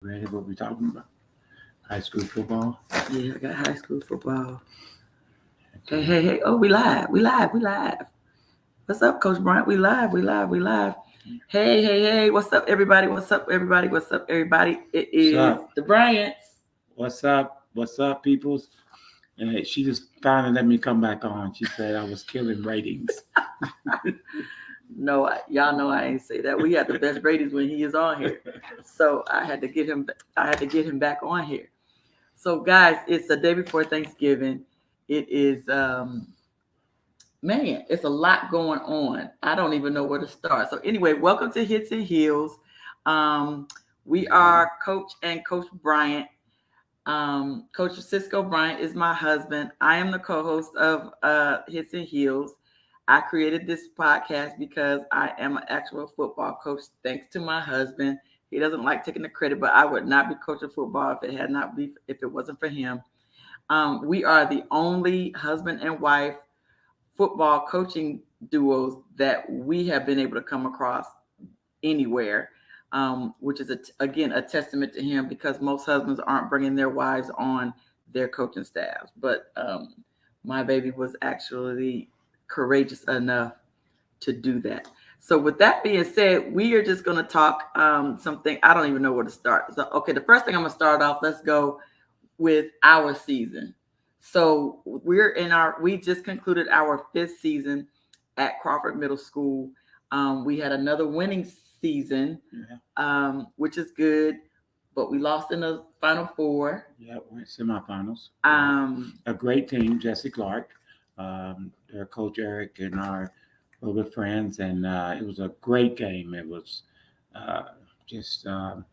Ready? What we talking about? High school football. Yeah, I got high school football. Hey, Okay. hey, hey. Oh, we live. We live. We live. What's up, Coach Bryant? We live. We live. We live. Hey, hey, hey. What's up, everybody? What's up, everybody? What's up, everybody? It What's is up? the Bryants. What's up? What's up, peoples? And she just finally let me come back on. She said I was killing ratings. No, y'all know I ain't say that. We had the best ratings when he is on here, so I had to get him. I had to get him back on here. So, guys, it's the day before Thanksgiving. It is man, it's a lot going on. I don't even know where to start. So anyway, welcome to Hits and Heels. Um, we are Coach and Coach Bryant. Coach Cisco Bryant is my husband. I am the co-host of Hits and Heels. I created this podcast because I am an actual football coach, thanks to my husband. He doesn't like taking the credit, but I would not be coaching football if it wasn't for him. We are the only husband and wife football coaching duos that we have been able to come across anywhere, which is again a testament to him because most husbands aren't bringing their wives on their coaching staffs. But my baby was actually courageous enough to do that. So with that being said, we are just going to talk something. I don't even know where to start. So okay, the first thing I'm going to start off. Let's go with our season. So we just concluded our fifth season at Crawford Middle School. We had another winning season, which is good, but we lost in the Final Four. Yeah, we're in semifinals. Um, A great team, Jesse Clark, their coach Eric, and our other friends, and it was a great game. It was uh, just a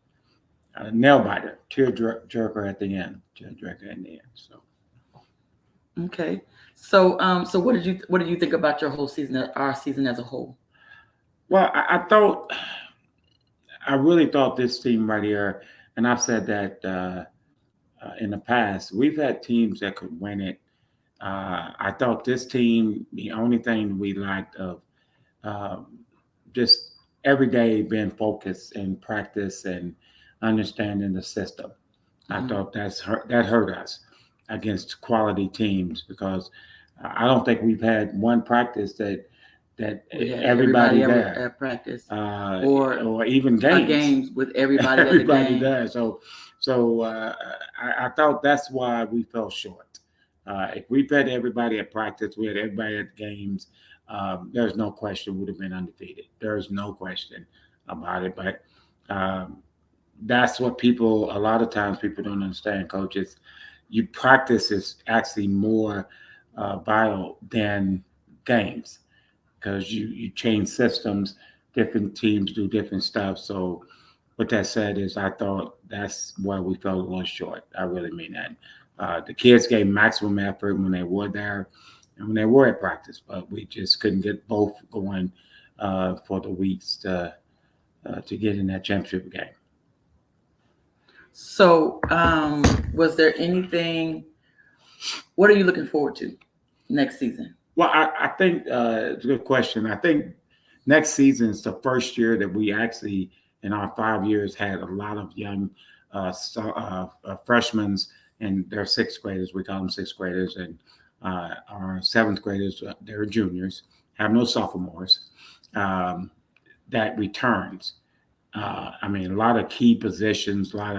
nail biter, jerker at the end, tear jerker at the end. So okay. So what did you think about your whole season, our season as a whole? well, I really thought this team right here, and I've said that in the past, we've had teams that could win it. I thought this team, the only thing we lacked of um, just every day being focused and practice and understanding the system. I Mhm. thought that hurt us against quality teams because I don't think we've had one practice that We had everybody everybody there at practice or or even games. games with everybody at the Everybody game. does. So I thought that's why we fell short. If we had everybody at practice, we had everybody at games. There's no question would have been undefeated. There's no question about it. But um, that's what a lot of times people don't understand, coaches. You practice is actually more vital than games because you change systems, different teams do different stuff. So what that said is I thought that's where we fell a little short. I really mean that. The kids gave maximum effort when they were there and when they were at practice, but we just couldn't get both going for the weeks to get in that championship game. So, was there anything? What are you looking forward to next season? Well, I think it's a good question. I think next season is the first year that we actually, in our 5 years, had a lot of young freshmen and they're sixth graders. We call them sixth graders, and our seventh graders, they're juniors, have no sophomores. Um, that returns. I mean, a lot of key positions, a lot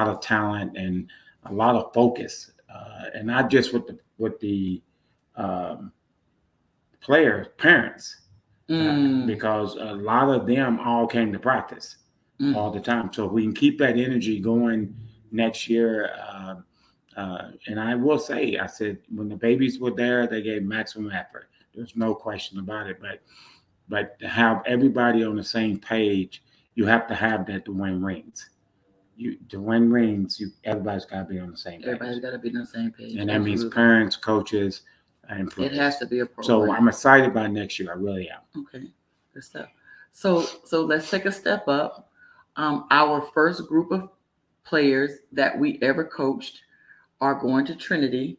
of talent, and a lot of focus, and not just with the um, players' parents, Mm, because a lot of them all came to practice mm. all the time. So if we can keep that energy going next year. And I will say, I said when the babies were there, they gave maximum effort. There's no question about it. But to have everybody on the same page, you have to have that to win rings. You to win rings, everybody's got to be on the same page, Everybody's got to be on the same page. and that means Absolutely. parents, coaches, and It players. has to be a So program. I'm excited about next year. I really am. Okay, good stuff. So let's take a step up. Our first group of players that we ever coached are going to Trinity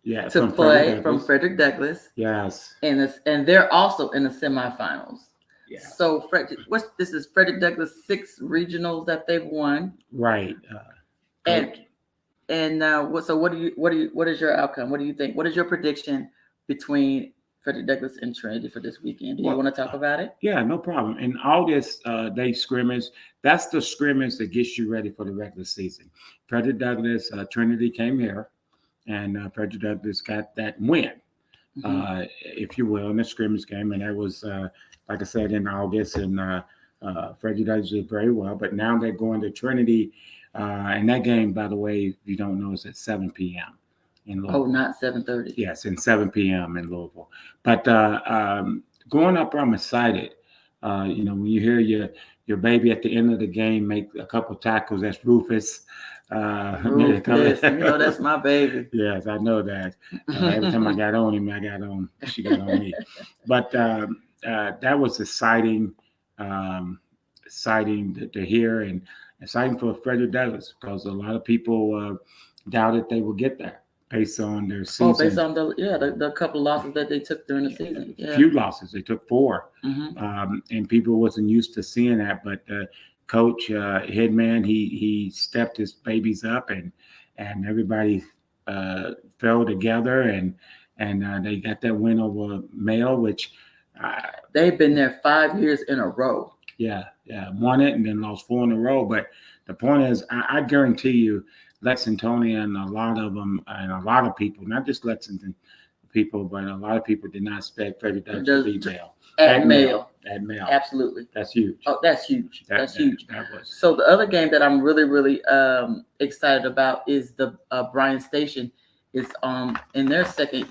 Yeah, to from Frederick play from Douglass. Frederick Douglass, Yes. and they're also in the semifinals. Yeah. So this is Frederick Douglass 6 regionals that they've won. Right. And what is your outcome? What do you think? What is your prediction between Frederick Douglass and Trinity for this weekend? Do you want to talk about it? Yeah, no problem. In August, they scrimmage. That's the scrimmage that gets you ready for the regular season. Frederick Douglass, Trinity came here, and Frederick Douglass got that win, if you will, in the scrimmage game. And that was, like I said, in August. And Frederick Douglass did very well. But now they're going to Trinity. And that game, by the way, if you don't know, is at 7 p.m. in Louisville. Oh, not 7:30. Yes, and 7 p.m. in Louisville. But going up, I'm excited. When you hear your baby at the end of the game make a couple tackles, that's Rufus. Rufus, that's my baby. Yes, I know that. Every time I got on him, she got on me. But that was exciting to hear, and exciting for Frederick Douglass, because a lot of people doubted they would get there based on their season. Based on the couple of losses that they took during the season. A few losses. They took 4. And people wasn't used to seeing that. But Coach Headman, he stepped his babies up, and everybody fell together, and they got that win over Mayo, which they've been there 5 years in a row. Yeah, won it and then lost 4 in a row. But the point is, I guarantee you, Lexingtonian, a lot of them, and a lot of people, not just Lexington people, but a lot of people did not expect Frederick Douglass to beat Mayo. At Mayo. Absolutely. That's huge. Oh, that's huge. That's huge. That was. So the other game that I'm really, really excited about is the Bryant Station. Is in their second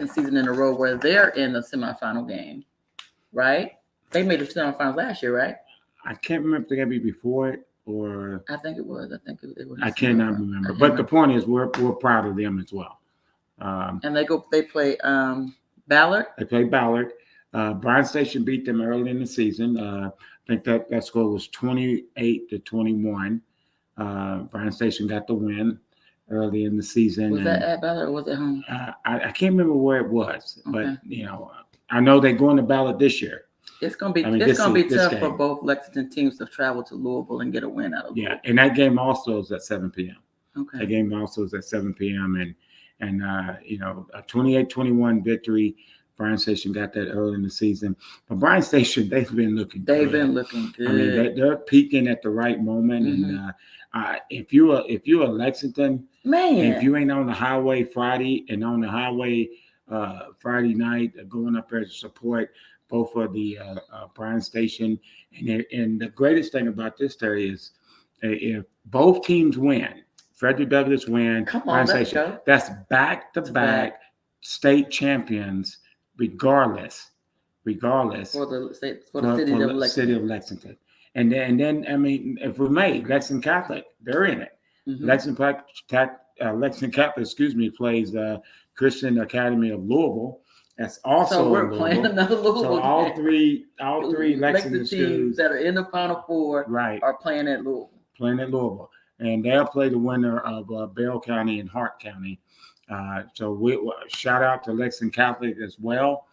season in a row where they're in the semifinal game, right? They made the semifinals last year, right? I can't remember if they got to be before it, or I think it was. It was. I cannot remember. But the point is, we're proud of them as well. And they play Ballard. They play Ballard. Bryant Station beat them early in the season. I think that score was 28-21. Bryant Station got the win early in the season. Was that at Ballard or was it home? I can't remember where it was, but I know they're going to Ballard this year. It's gonna be tough for both Lexington teams to travel to Louisville and get a win out of Louisville. Yeah, and that game also is at 7 p.m. Okay. That game also is at 7 p.m. and a 28-21 victory. Bryant Station got that early in the season, but Bryant Station, they've been looking good. They've been looking good. I mean, they're peaking at the right moment. And if you're a Lexington man, if you ain't on the highway Friday and on the highway Friday night, going up there to support both of the Bryant Station, and the greatest thing about this, Terry, is if both teams win, Frederick Douglass win, Bryant Station, that's back-to-back state champions, regardless for the city of Lexington. And then I mean, if we made Lexington Catholic, they're in it. Lexington Catholic, plays Christian Academy of Louisville. That's also so we're playing another Louisville. So all three Lexington teams that are in the Final Four are playing at Louisville. And they'll play the winner of Bell County and Hart County. So we shout out to Lexington Catholic as well.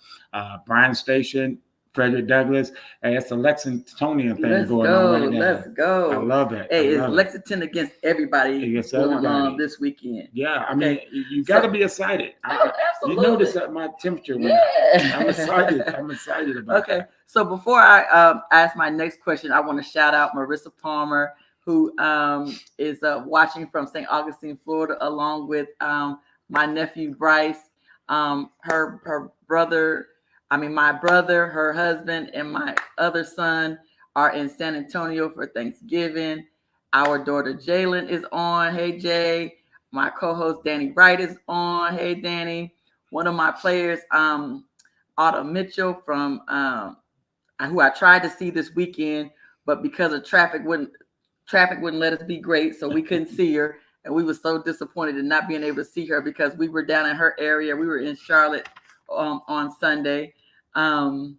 Bryant Station, Frederick Douglass. Hey, it's a Lexingtonian thing going on right now. Let's go. I love it. Hey, it's Lexington against everybody going on this weekend. Yeah, I mean, you got to be excited. Absolutely. You notice that my temperature went up. I'm excited about it. So before I ask my next question, I want to shout out Marissa Palmer, who is watching from St. Augustine, Florida, along with my nephew Bryce, her brother. My brother, her husband, and my other son are in San Antonio for Thanksgiving. Our daughter Jalen is on. Hey, Jay. My co-host Danny Wright is on. Hey, Danny. One of my players, Autumn Mitchell, from who I tried to see this weekend, but because of traffic wouldn't let us be great, so we couldn't see her. And we were so disappointed in not being able to see her because we were down in her area. We were in Charlotte on Sunday. And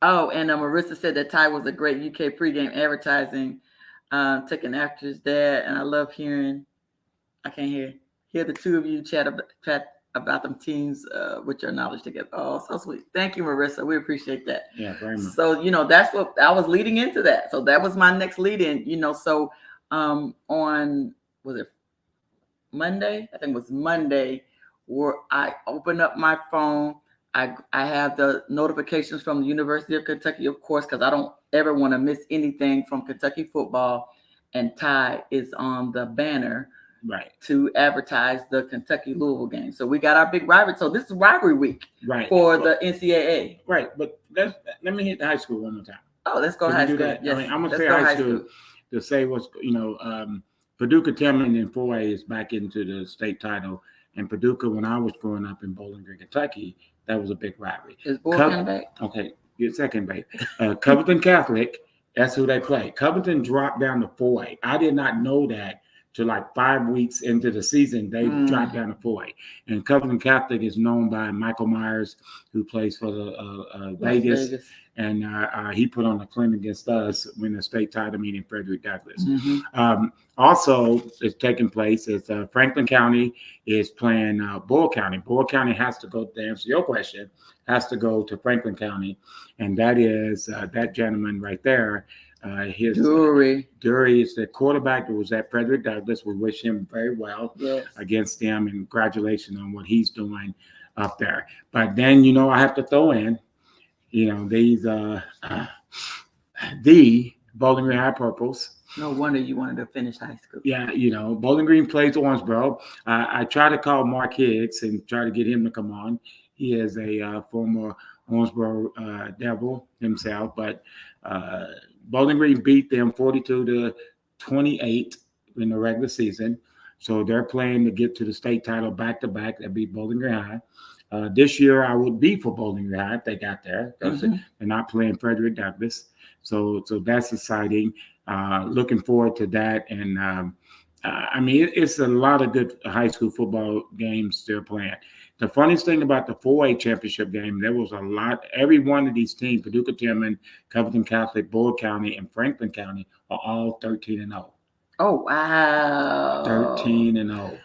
Marissa said that Ty was a great UK pregame advertising, taking after his dad. And I love hearing, I can't hear the two of you chat about them teams with your knowledge together. Oh, so sweet. Thank you, Marissa. We appreciate that. Yeah, very much. So, that's what I was leading into that. So that was my next lead in, so on, was it Monday? I think it was Monday, where I opened up my phone. I have the notifications from the University of Kentucky, of course, because I don't ever want to miss anything from Kentucky football. And Ty is on the banner Right. to advertise the Kentucky Louisville game. So we got our big rivalry. So this is rivalry week for the NCAA. Right, but let me hit the high school one more time. Oh, let's go high school. That? Yes. I mean, I'm gonna say high school to say what's Paducah Tillman in 4A is back into the state title, and Paducah, when I was growing up in Bowling Green, Kentucky, that was a big rivalry. Is Bullpen back? Okay, your second base. Covington Catholic, that's who they play. Covington dropped down to 4A. I did not know that till like 5 weeks into the season. They dropped down to 4A. And Covington Catholic is known by Michael Myers, who plays for the Vegas. And he put on a clinic against us when the state title meeting in Frederick Douglass. Also, it's taking place is Franklin County is playing Bull County. Bull County has to go, to answer your question, has to go to Franklin County. And that is that gentleman right there. Dury is the quarterback that was at Frederick Douglass. We wish him very well against them, and congratulations on what he's doing up there. But then, I have to throw in, these the Bowling Green High Purples. No wonder you wanted to finish high school. Yeah, Bowling Green plays Owensboro. I try to call Mark Higgs and try to get him to come on. He is a former Owensboro Devil himself, but Bowling Green beat them 42-28 in the regular season. So they're playing to get to the state title back-to-back. They beat Bowling Green High. This year, I would be for Bowling Green High if they got there. They're not playing Frederick Douglass. So that's exciting. Looking forward to that. And, it's a lot of good high school football games they're playing. The funniest thing about the 4A championship game, there was a lot. Every one of these teams, Paducah Tillman, Covington Catholic, Bull County, and Franklin County, are all 13-0. Oh, wow. 13-0.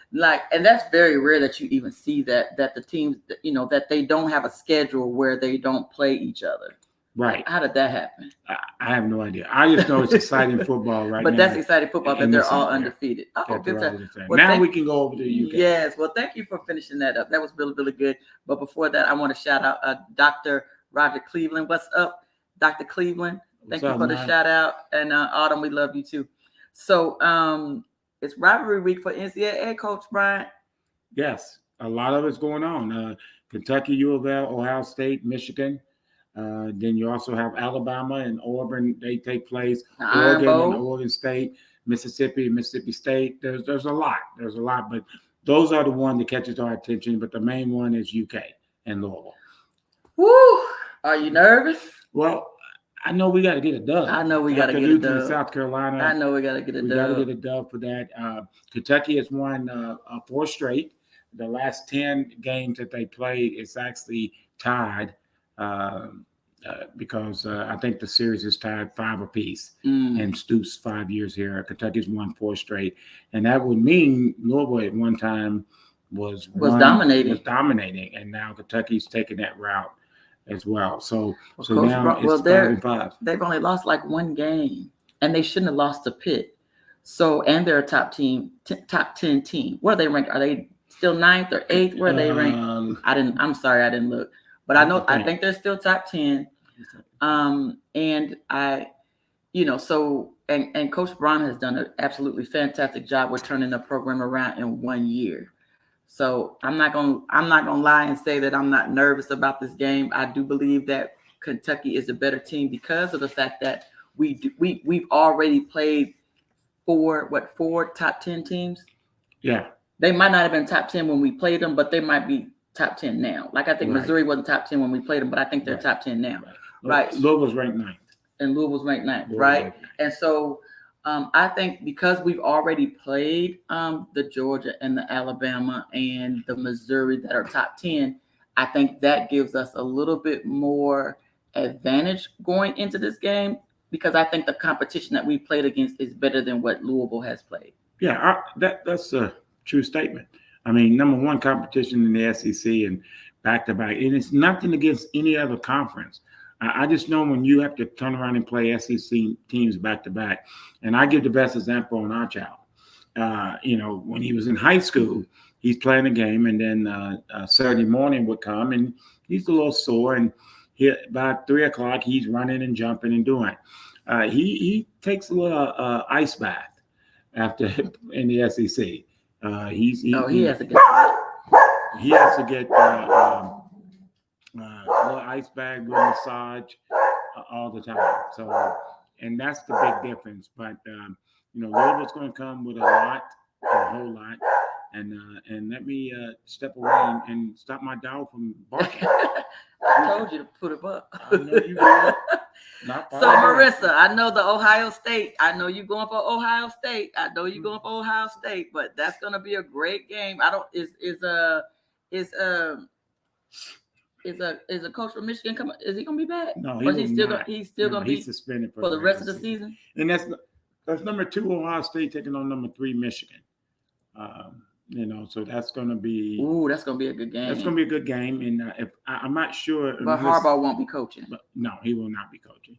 And that's very rare that you even see that the teams, that they don't have a schedule where they don't play each other. Right. How did that happen? I have no idea. I just know it's exciting football right now. But that's exciting football that they're all undefeated. Oh, good. Now we can go over to UK. Yes. Well, thank you for finishing that up. That was really, really good. But before that, I want to shout out Dr. Roger Cleveland. What's up, Dr. Cleveland? Thank you for the shout out. And Autumn, we love you too. So it's rivalry week for NCAA, Coach Bryant. Yes. A lot of it's going on. Kentucky, U of L, Ohio State, Michigan. Then you also have Alabama and Auburn. They take place. Oregon and Oregon State, Mississippi State. There's a lot. But those are the ones that catches our attention. But the main one is UK and Louisville. Woo! Are you nervous? Well, I know we got to get a dub. I know we got to get a dub. South Carolina. I know we got to get a dub. We got to get a dub for that. Kentucky has won 4 straight. The last 10 games that they played is actually tied. Because I think the series is tied 5 apiece, and Stoops 5 years here. Kentucky's won 4 straight, and that would mean Louisville at one time was dominating, and now Kentucky's taking that route as well. So now it's 5-5. They've only lost like 1 game, and they shouldn't have lost to Pitt. So, and they're a top 10 team. Where are they ranked? Are they still 9th or 8th? Where are they ranked? I'm sorry, I didn't look. But I think they're still top 10. And Coach Brown has done an absolutely fantastic job with turning the program around in 1 year. So I'm not gonna lie and say that I'm not nervous about this game. I do believe that Kentucky is a better team because of the fact that we've already played 4 top 10 teams. Yeah. They might not have been top 10 when we played them, but they might be top 10 now. Like I think Missouri wasn't top 10 when we played them, but I think they're top 10 now. Right. Louisville's ranked 9th. And Louisville's ranked 9th, right? And so I think because we've already played the Georgia and the Alabama and the Missouri that are top 10, I think that gives us a little bit more advantage going into this game because I think the competition that we played against is better than what Louisville has played. Yeah, that's a true statement. I mean, number one competition in the SEC and back to back. And it's nothing against any other conference. I just know when you have to turn around and play SEC teams back to back. And I give the best example on our child. When he was in high school, he's playing a game, and then Saturday morning would come, and he's a little sore. And by 3 o'clock, he's running and jumping and doing. He takes a little ice bath after in the SEC. He has to get. He has to get a little ice bag, little massage all the time. So, and that's the big difference. But Louisville's going to come with a whole lot. And let me step away and stop my dog from barking. I told you to put him up. I know you did. So Marissa, I know the Ohio State. I know you're going for Ohio State. I know you're going for Ohio State, but that's going to be a great game. Is a coach from Michigan coming? Is he going to be back? No, he's still going to be suspended for the rest of the season. And that's number 2 Ohio State taking on number 3 Michigan. So that's going to be. Ooh, that's going to be a good game. That's going to be a good game, and if I'm not sure. But Harbaugh won't be coaching. But no, he will not be coaching.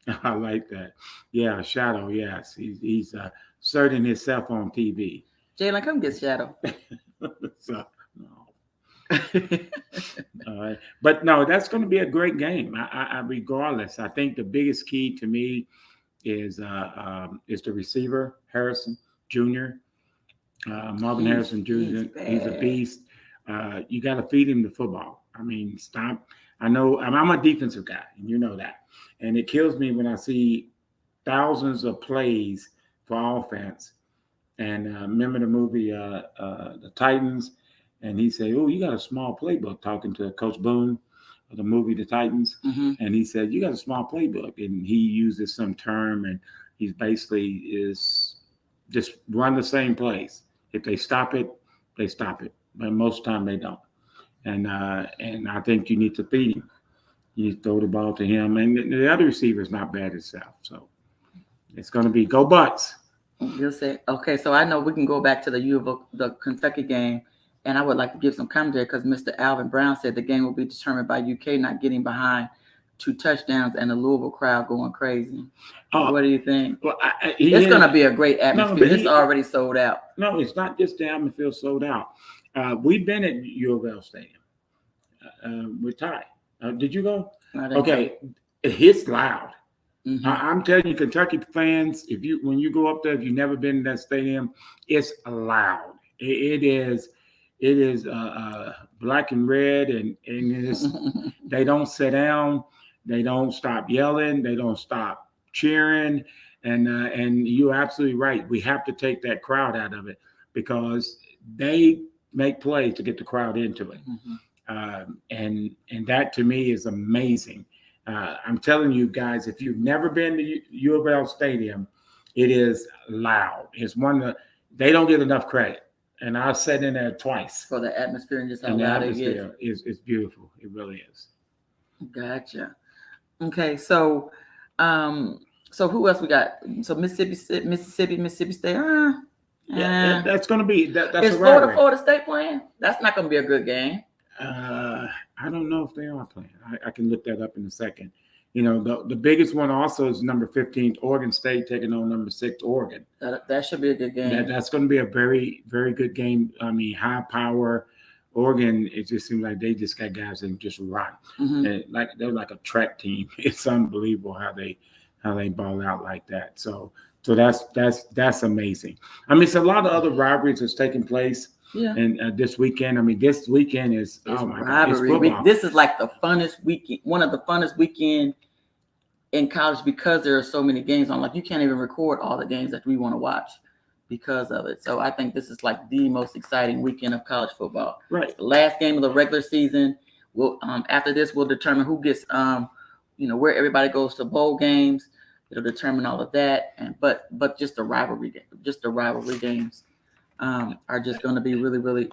I like that. Yeah, Shadow. Yes, he's asserting himself on TV. Jalen, come get Shadow. So no. All right, but no, that's going to be a great game. I regardless, I think the biggest key to me is the receiver Harrison Jr. Marvin Harrison Jr. He's a beast. You got to feed him the football. I mean, stop. I know I'm a defensive guy, and you know that. And it kills me when I see thousands of plays for offense. And remember the movie The Titans? And he said, "Oh, you got a small playbook," talking to Coach Boone of the movie The Titans. Mm-hmm. And he said, "You got a small playbook." And he uses some term, and he's basically is just run the same plays. If they stop it, they stop it. But most of the time they don't. And I think you need to feed him. You throw the ball to him. And the other receiver is not bad itself. So it's going to be go Bucks. You'll say, okay, so I know we can go back to the Kentucky game. And I would like to give some commentary because Mr. Alvin Brown said the game will be determined by UK not getting behind 2 touchdowns and the Louisville crowd going crazy. What do you think? Well, it's going to be a great atmosphere. It's already sold out. No, it's not just the atmosphere sold out. We've been at U of L Stadium with Ty. Did you go? Okay, it's loud. Mm-hmm. I'm telling you, Kentucky fans, when you go up there, if you've never been to that stadium, it's loud. It is black and red, and it's, they don't sit down. They don't stop yelling. They don't stop cheering. And you're absolutely right. We have to take that crowd out of it because they make plays to get the crowd into it. Mm-hmm. And that to me is amazing. I'm telling you guys, if you've never been to U of L Stadium, it is loud. It's they don't get enough credit. And I sat in there twice. For the atmosphere and just how loud it is. It's beautiful. It really is. Gotcha. Okay, so who else we got? So Mississippi State. Yeah, that's going to be that's is Florida State playing? That's not going to be a good game. I don't know if they are playing. I can look that up in a second. The biggest one also is number 15, Oregon State taking on number 6, Oregon. That should be a good game. That's going to be a very, very good game. I mean, high power. Oregon, it just seems like they just got guys that can just run. Mm-hmm. They're like a track team. It's unbelievable how they ball out like that. So that's amazing. I mean, it's a lot of other rivalries that's taking place. Yeah. And this weekend, this weekend is rivalry week. This is like the funnest weekend, one of the funnest weekend in college because there are so many games on. Like you can't even record all the games that we want to watch because of it. So I think this is like the most exciting weekend of college football. Right. It's the last game of the regular season. We'll after this we'll determine who gets where everybody goes to bowl games. It'll determine all of that. But just the rivalry games are just going to be really, really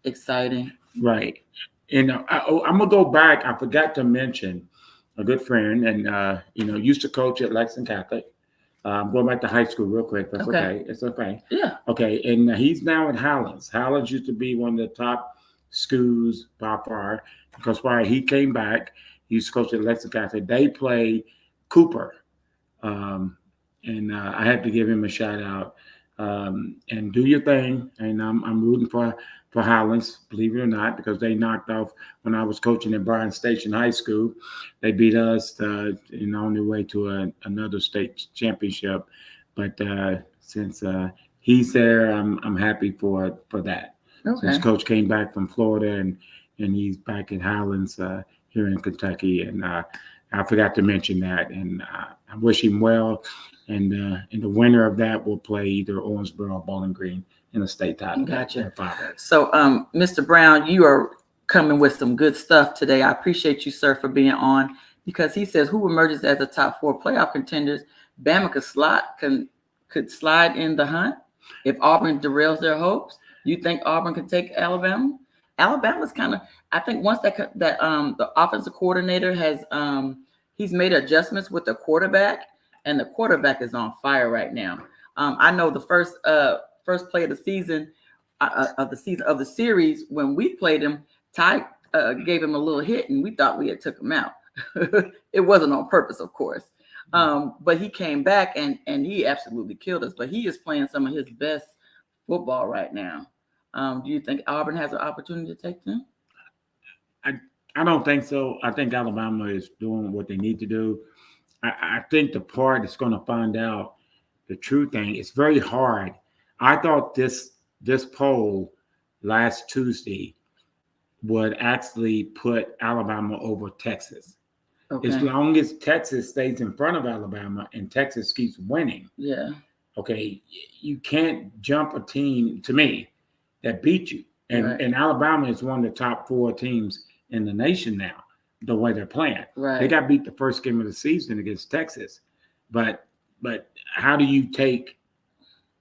exciting. Right. And I'm going to go back. I forgot to mention a good friend and, used to coach at Lexington Catholic. I'm going back to high school real quick. That's Okay. okay. It's okay. Yeah. Okay, and he's now at Highlands. Highlands used to be one of the top schools by far because why he came back, he used to coach at Lexington. They play Cooper, um, and I had to give him a shout out. And do your thing, and I'm rooting for Highlands, believe it or not, because they knocked off when I was coaching at Bryan Station High School. They beat us on their way to another state championship. But since he's there, I'm happy for that. Okay. Since Coach came back from Florida and he's back at Highlands here in Kentucky, and I forgot to mention that, and I wish him well. And the winner of that will play either Owensboro or Bowling Green in the state title. Gotcha. So, Mr. Brown, you are coming with some good stuff today. I appreciate you, sir, for being on, because he says who emerges as the top 4 playoff contenders. Bama could slide in the hunt if Auburn derails their hopes. You think Auburn can take Alabama? Alabama's kind of, I think once that the offensive coordinator has he's made adjustments with the quarterback, and the quarterback is on fire right now. I know the first play of the season of the series when we played him, Ty gave him a little hit, and we thought we had took him out. It wasn't on purpose, of course, but he came back and he absolutely killed us. But he is playing some of his best football right now. Do you think Auburn has an opportunity to take them? I don't think so. I think Alabama is doing what they need to do. I think the part that's going to find out the true thing, it's very hard. I thought this poll last Tuesday would actually put Alabama over Texas. Okay. As long as Texas stays in front of Alabama and Texas keeps winning. Yeah. Okay, you can't jump a team, to me, that beat you. And Alabama is one of the top 4 teams in the nation now, the way they're playing. Right. They got beat the first game of the season against Texas. But how do you take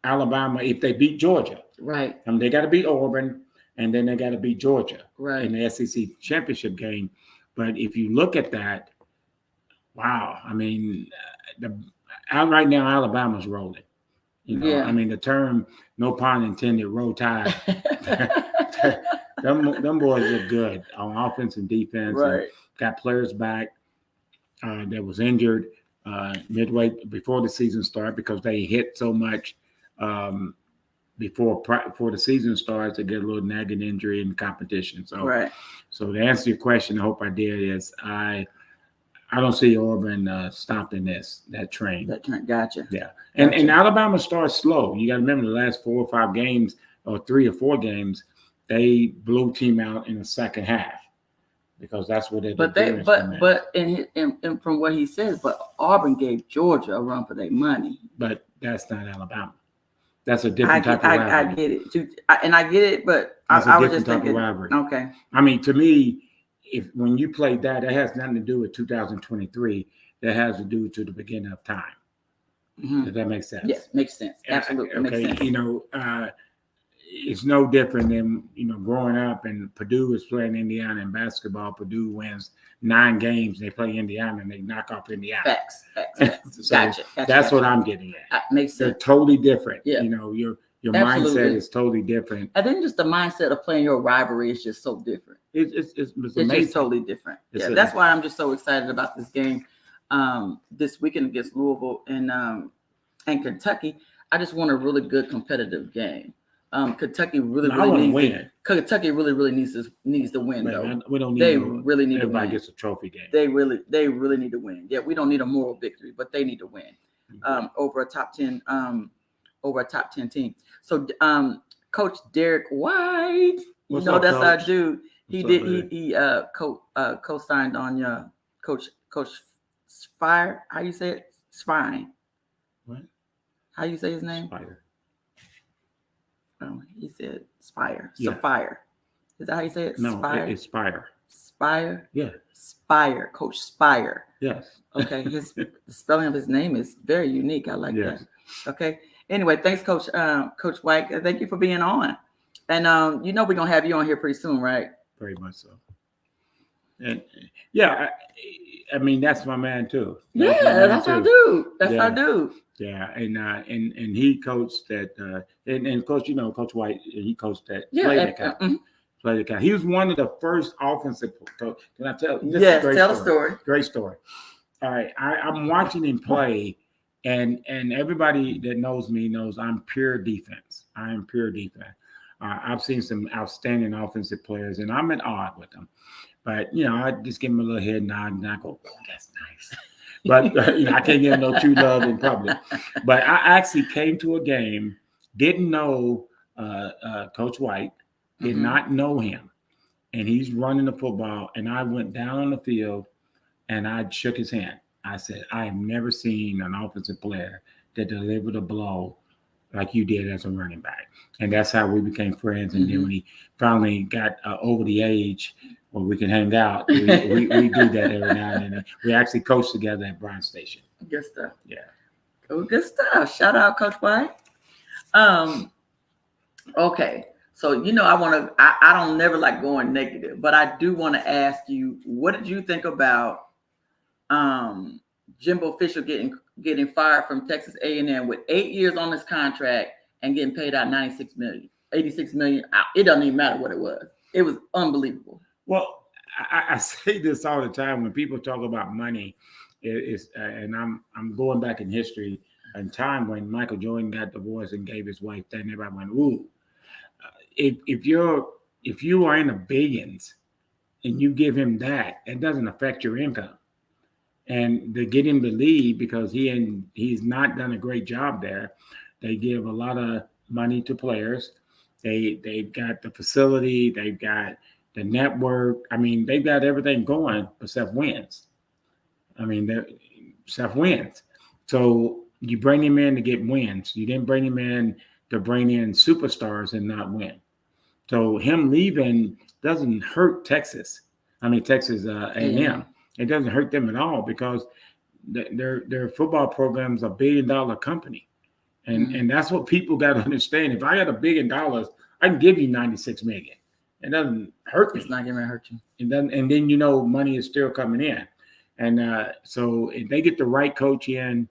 Alabama if they beat Georgia? Right. They got to beat Auburn, and then they got to beat Georgia in the SEC championship game. But if you look at that, wow, right now Alabama's rolling. The term, no pun intended, roll tide. them boys are good on offense and defense. Right. And got players back that was injured midway before the season started because they hit so much before the season starts to get a little nagging injury in competition. So, so to answer your question, I hope I did, is I don't see Auburn stopping that train. Gotcha. Yeah. And Alabama starts slow. You got to remember the last 4 or 5 games or 3 or 4 games, they blew team out in the second half because that's what they did. But from what he says, but Auburn gave Georgia a run for their money. But that's not Alabama. That's a different type of rivalry. I get it too, and I get it, but I was just thinking. Okay. To me, when you play that has nothing to do with 2023. That has to do to the beginning of time. Mm-hmm. Does that make sense? Yes, makes sense. Absolutely, okay. Makes sense. It's no different than growing up and Purdue is playing Indiana in basketball. Purdue wins 9 games. They play Indiana and they knock off Indiana. Facts. So gotcha. That's what I'm getting at. Makes sense. They're totally different. Yeah. Your mindset is totally different. And then just the mindset of playing your rivalry is just so different. It's just totally different. That's why I'm just so excited about this game this weekend against Louisville and Kentucky. I just want a really good competitive game. Kentucky really needs to win though. We don't need. They really need to win. Everybody gets a trophy game. They really need to win. Yeah, we don't need a moral victory, but they need to win over a top 10 team. So Coach Derek White, What's up, that's Coach? our dude. He co-signed on Coach Spire. How you say it? Spine. What? How you say his name? Spire. Oh, he said Spire. Yeah. Sapphire. Is that how you say it? No, Spire? it's Spire. Spire? Yeah. Spire. Coach Spire. Yes. Okay. The spelling of his name is very unique. I like that. Okay. Anyway, thanks, Coach White. Thank you for being on. And we're gonna have you on here pretty soon, right? Very much so. And yeah, that's my man too. That's our dude. That's our dude. Yeah, and he coached that, and Coach, Coach White, he coached that, Yeah. played that guy. Played the guy. He was one of the first offensive coach. Can I tell? This is a Yes, great tell story. a story. Great story. All right, I'm watching him play, and everybody that knows me knows I'm pure defense. I am pure defense. I've seen some outstanding offensive players, and I'm at odds with them. But I just give him a little head nod, and I go, "Oh, that's nice." But I can't give him no true love in public. But I actually came to a game, didn't know Coach White, did not know him, and he's running the football, and I went down on the field, and I shook his hand. I said, "I have never seen an offensive player that delivered a blow like you did as a running back." And that's how we became friends. And then when he finally got over the age where we can hang out, we do that every now and then. We actually coach together at Bryant Station. Good stuff. Yeah. Oh, good stuff. Shout out, Coach White. Okay. So, I don't never like going negative, but I do want to ask you, what did you think about Jimbo Fisher getting fired from Texas A&M with 8 years on his contract and getting paid out 86 million? It doesn't even matter what it was. It was unbelievable. Well, I say this all the time when people talk about money. And I'm going back in history and time when Michael Jordan got divorced and gave his wife that, and everybody went, "Ooh." If you are in the billions and you give him that, it doesn't affect your income. And they get him to leave because he's not done a great job there. They give a lot of money to players. They've got the facility, they've got the network. I mean, they've got everything going except wins. I mean, except wins. So you bring him in to get wins. You didn't bring him in to bring in superstars and not win. So him leaving doesn't hurt Texas. I mean, Texas A&M. It doesn't hurt them at all because their football program's a $1 billion company. And that's what people got to understand. If I got $1 billion, I can give you 96 million. It doesn't hurt me. It's not going to hurt you. It doesn't, and then money is still coming in. And so if they get the right coach in,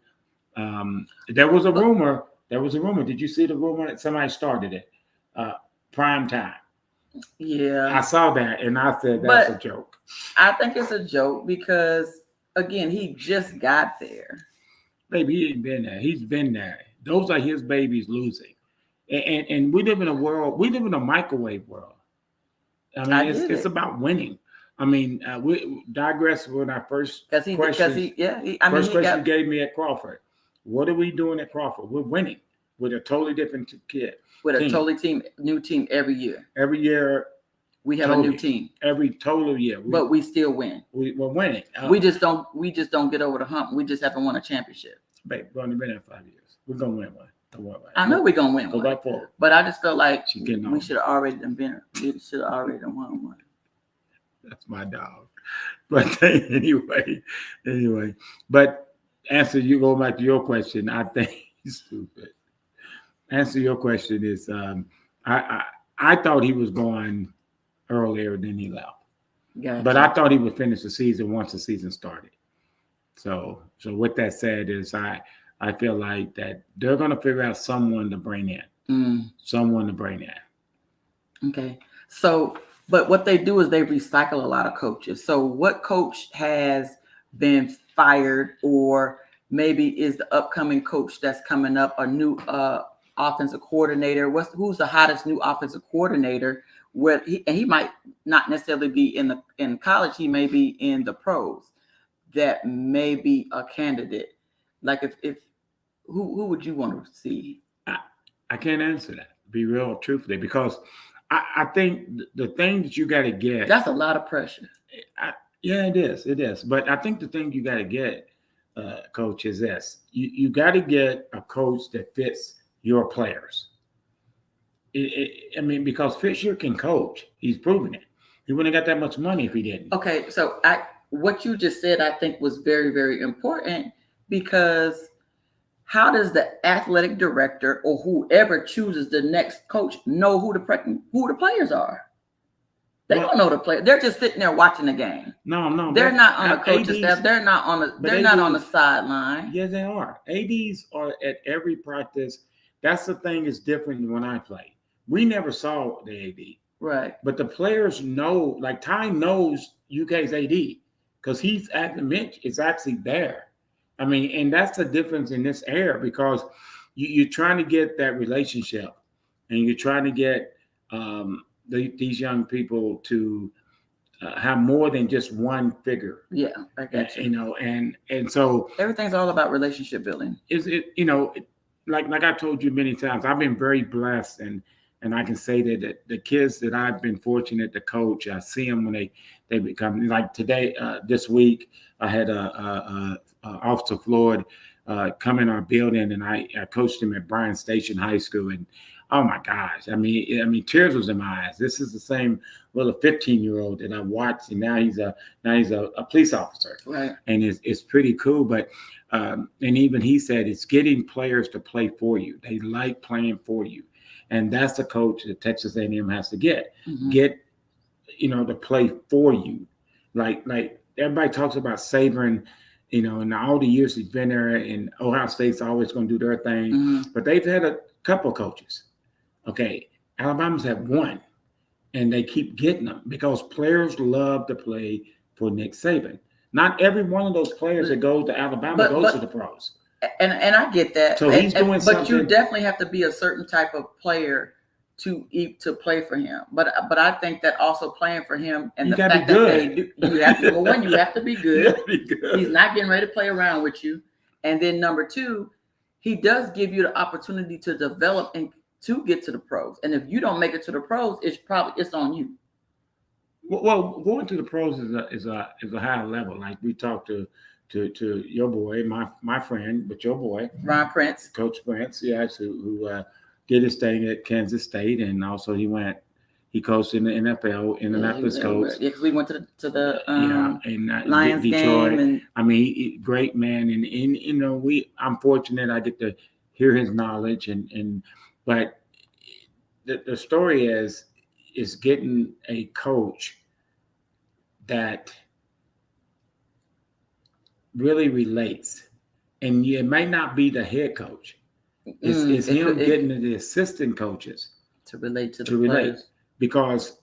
there was a rumor. Did you see the rumor? Somebody started it. Prime time. Yeah. I saw that and I said that's a joke. I think it's a joke because, again, he just got there. Baby, he ain't been there. He's been there. Those are his babies losing. And we live in a microwave world. I mean, it's about winning. I mean, we digress with our first question. You gave me at Crawford. What are we doing at Crawford? We're winning with a totally different kid. With a totally new team every year. Every year we have a new team. Every total year. But we still win. We're winning. We just don't get over the hump. We just haven't won a championship. Babe, we've only been there 5 years. We're gonna win one. I know we're gonna win one. Go back forward. But I just felt like we should have already won one. That's my dog. But anyway. But you go back to your question. I think he's stupid. Answer your question is I thought he was going earlier than he left. Gotcha. But I thought he would finish the season once the season started. So with that said is I feel like that they're going to figure out someone to bring in. Someone to bring in. Okay. So, but what they do is they recycle a lot of coaches. So what coach has been fired or maybe is the upcoming coach that's coming up a new offensive coordinator? Who's the hottest new offensive coordinator? Where he might not necessarily be in college, he may be in the pros. That may be a candidate. Like if who would you want to see? I can't answer that. Be real truthfully, because I think the thing that you got to get, that's a lot of pressure. Yeah, it is. But I think the thing you got to get, Coach, is this: you got to get a coach that fits your players. I mean, because Fisher can coach. He's proven it. He wouldn't have got that much money if he didn't. Okay, so what you just said, I think, was very, very important, because how does the athletic director or whoever chooses the next coach know who the players are? They don't know the play. They're just sitting there watching the game. No. They're not on the coaching staff. They're not on the. They're not on the sideline. Yeah, they are. ADs are at every practice. That's the thing is different than when I played. We never saw the AD. Right. But the players know, like Ty knows UK's AD because he's at the bench. It's actually there. I mean, and that's the difference in this era because you're trying to get that relationship and you're trying to get these young people to have more than just one figure. Yeah, I got you. You know, and so everything's all about relationship building. Is it, you know, like I told you many times, I've been very blessed and I can say that the kids that I've been fortunate to coach, I see them when they become like today, this week, I had Officer Floyd come in our building and I coached him at Bryan Station High School. And oh my gosh, I mean, tears was in my eyes. This is the same little 15-year-old that I watched, and now he's a police officer. Right. And it's pretty cool. But and even he said it's getting players to play for you. They like playing for you. And that's the coach that Texas A&M has to get. Mm-hmm. Get, you know, to play for you. Like everybody talks about Saban, you know, and all the years he's been there, and Ohio State's always going to do their thing. Mm-hmm. But they've had a couple coaches. Okay, Alabama's had one, and they keep getting them because players love to play for Nick Saban. Not every one of those players that goes to Alabama goes to the pros. And I get that. So he's doing something. But you definitely have to be a certain type of player to play for him. But I think that also playing for him and you the fact that they do, you have to. Well, one, you have to be good. He's not getting ready to play around with you. And then number two, he does give you the opportunity to develop and to get to the pros. And if you don't make it to the pros, it's on you. Well, going to the pros is a higher level. Like we talked to your boy, my friend, but your boy, Ron Prince, Coach Prince, yes, who did his thing at Kansas State, and also he coached in the NFL, Indianapolis Colts. Yeah, because we went to the Lions Detroit game, and I mean, great man, and you know, I'm fortunate I get to hear his knowledge, but the story is getting a coach that really relates, and it might not be the head coach. It's him getting the assistant coaches to relate to the players. because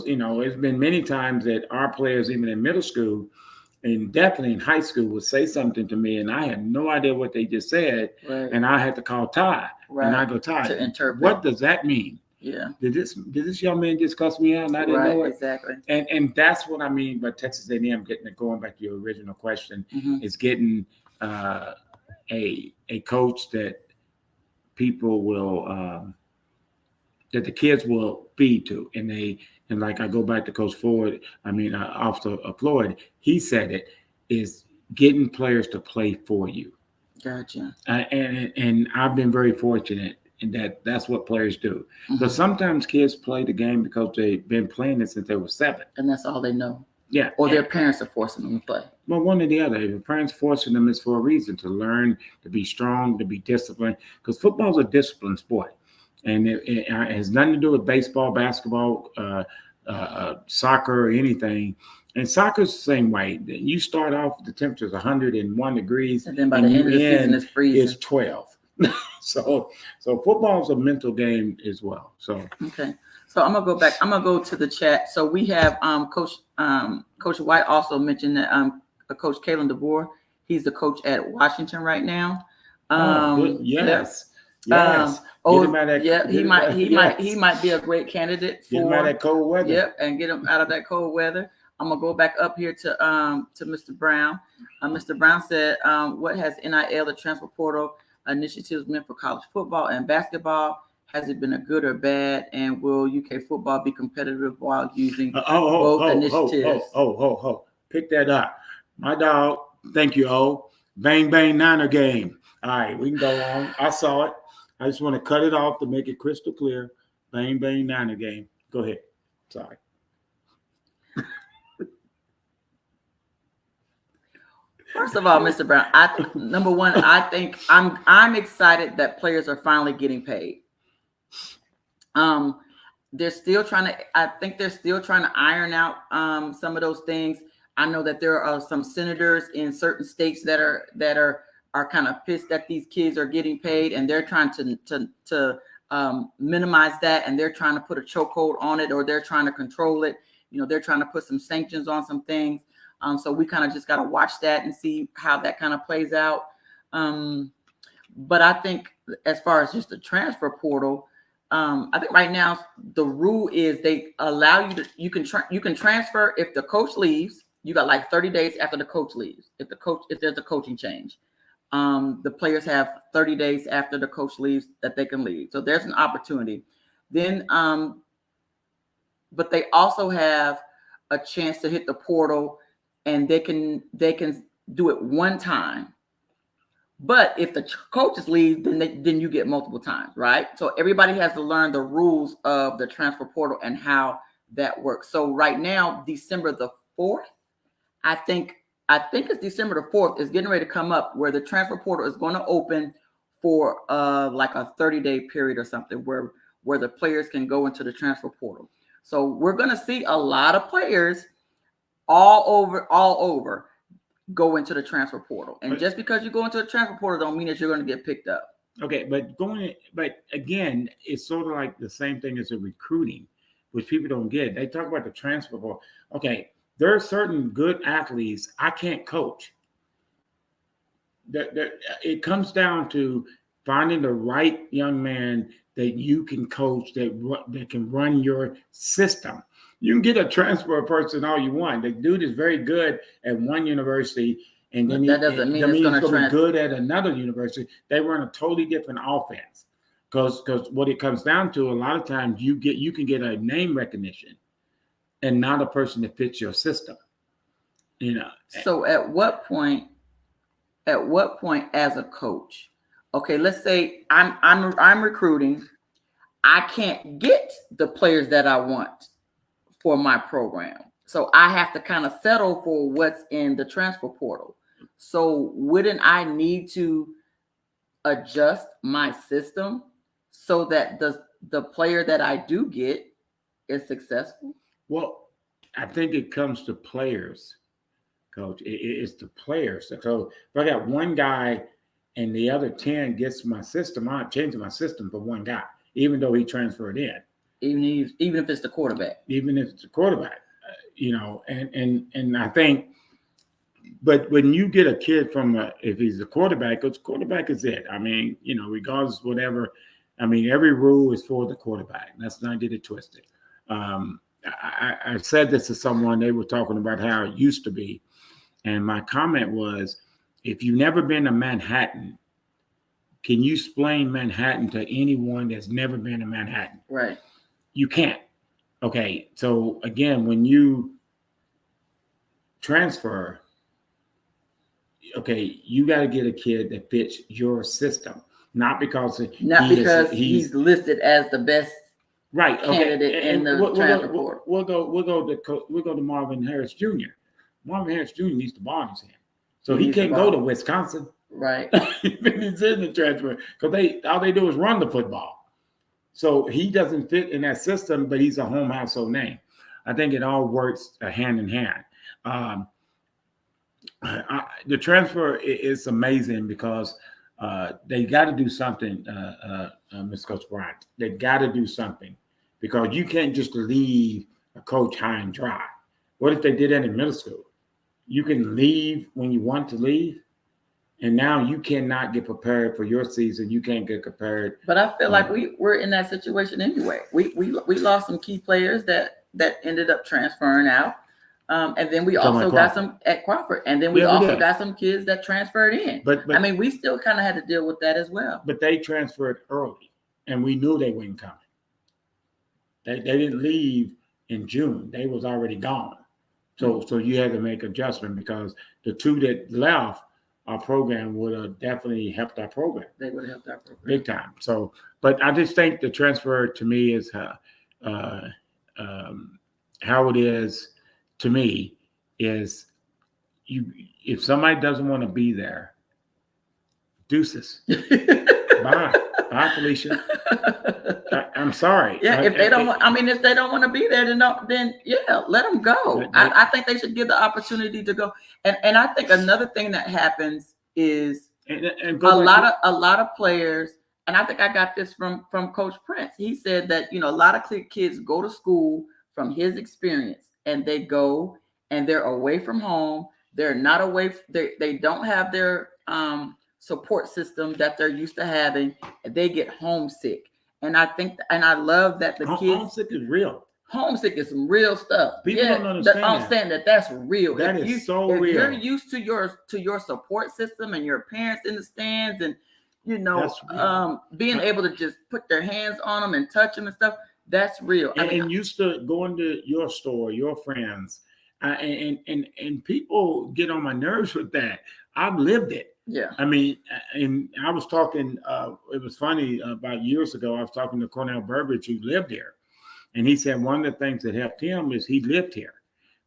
you know it's been many times that our players, even in middle school and definitely in high school, would say something to me, and I had no idea what they just said, right. And I had to call Ty, right. And I go, Ty, to interpret. What does that mean? Yeah. Did this young man just cuss me out and I didn't know it? Exactly. And that's what I mean by Texas A&M going back to your original question, is getting a coach that people will that the kids will feed to, and like I go back to Coach Floyd. I mean, Officer Floyd, he said it is getting players to play for you. Gotcha. And I've been very fortunate. And that's what players do. Because sometimes kids play the game because they've been playing it since they were 7. And that's all they know. Yeah. Or their parents are forcing them to play. Well, one or the other. If your parents forcing them, it's for a reason, to learn, to be strong, to be disciplined. Because football is a disciplined sport. And it has nothing to do with baseball, basketball, soccer, or anything. And soccer's the same way. You start off, the temperature is 101 degrees. And then by the end of the season, it's freezing. It's 12. So football is a mental game as well. So okay. So I'm gonna go back. I'm gonna go to the chat. So we have Coach White also mentioned that Coach Kalen DeBoer. He's the coach at Washington right now. Yes. He might be a great candidate for get him out of that cold weather. Yep, and get him out of that cold weather. I'm gonna go back up here to Mr. Brown. Mr. Brown said, "What has NIL, the transfer portal initiatives, meant for college football and basketball? Has it been a good or bad? And will UK football be competitive while using both initiatives?" Pick that up. My dog, thank you, Bang Bang Niner game. All right, we can go on. I saw it. I just want to cut it off to make it crystal clear. Bang Bang Niner game. Go ahead. Sorry. First of all, Mr. Brown, I think I'm excited that players are finally getting paid. I think they're still trying to iron out some of those things. I know that there are some senators in certain states that are kind of pissed that these kids are getting paid, and they're trying to minimize that, and they're trying to put a chokehold on it, or they're trying to control it. They're trying to put some sanctions on some things. So we kind of just got to watch that and see how that kind of plays out. But I think as far as just the transfer portal, I think right now the rule is they allow you can transfer if the coach leaves. You got like 30 days after the coach leaves. If there's a coaching change, the players have 30 days after the coach leaves that they can leave. So there's an opportunity. Then, but they also have a chance to hit the portal, and they can do it one time. But if the coaches leave, then you get multiple times, right? So everybody has to learn the rules of the transfer portal and how that works. So right now, December the 4th, I think it's December the 4th is getting ready to come up, where the transfer portal is going to open for like a 30-day period or something, where the players can go into the transfer portal. So we're going to see a lot of players all over go into the transfer portal. And just because you go into the transfer portal don't mean that you're going to get picked up. Okay, but again, it's sort of like the same thing as a recruiting, which people don't get. They talk about the transfer portal. Okay, there are certain good athletes I can't coach. It comes down to finding the right young man that you can coach, that can run your system. You can get a transfer person all you want. The dude is very good at one university, and then that doesn't mean he's going to be good at another university. They run a totally different offense. Because what it comes down to, a lot of times you can get a name recognition and not a person that fits your system. So at what point as a coach, okay, let's say I'm recruiting, I can't get the players that I want for my program. So I have to kind of settle for what's in the transfer portal. So wouldn't I need to adjust my system so that the player that I do get is successful? Well, I think it comes to players, Coach. It's the players. So if I got one guy and the other 10 gets my system, I'm changing my system for one guy, even though he transferred in. Even if it's the quarterback. Even if it's the quarterback, and I think, but when you get a kid if he's a quarterback, because quarterback is it. I mean, regardless of whatever, I mean, every rule is for the quarterback. Let's not get it twisted. I said this to someone, they were talking about how it used to be. And my comment was, if you've never been to Manhattan, can you explain Manhattan to anyone that's never been to Manhattan? Right. You can't. Okay. So again, when you transfer, okay, you got to get a kid that fits your system, not because he's listed as the best candidate in the transfer portal. We'll go to Marvin Harris Jr. Marvin Harris Jr. needs the ball in his hand, so he can't go to Wisconsin. Right. He's in the transfer because all they do is run the football. So he doesn't fit in that system, but he's a home household name. I think it all works hand in hand. The transfer is amazing because they got to do something, Ms. Coach Bryant. They got to do something because you can't just leave a coach high and dry. What if they did that in middle school? You can leave when you want to leave, and now you cannot get prepared for your season. You can't get prepared. But I feel like we're in that situation anyway. We lost some key players that ended up transferring out. And then we also got some at Crawford. And then we also got some kids that transferred in. But I mean, we still kind of had to deal with that as well. But they transferred early, and we knew they weren't coming. They didn't leave in June. They was already gone. So you had to make adjustment because the two that left, our program would have definitely helped our program. They would have helped our program. Big time. So, but I just think the transfer to me is how it is to me is if somebody doesn't want to be there, deuces. Bye, Felicia. I'm sorry. Yeah, if they don't want, if they don't want to be there, then let them go. I think they should give the opportunity to go. And I think another thing that happens is a lot of players, and I think I got this from Coach Prince. He said that a lot of kids go to school from his experience, and they go and they're away from home. They're not away. They don't have their support system that they're used to having. And they get homesick. And I think, and I love that the kids. Homesick is real. Homesick is some real stuff. People don't understand that's real. That is so real. If you're used to your support system and your parents in the stands, and being able to just put their hands on them and touch them and stuff, that's real. And used to going to your store, your friends, and people get on my nerves with that. I've lived it. Yeah. And I was talking, it was funny, about years ago, I was talking to Cornell Burbridge, who lived here. And he said one of the things that helped him is he lived here.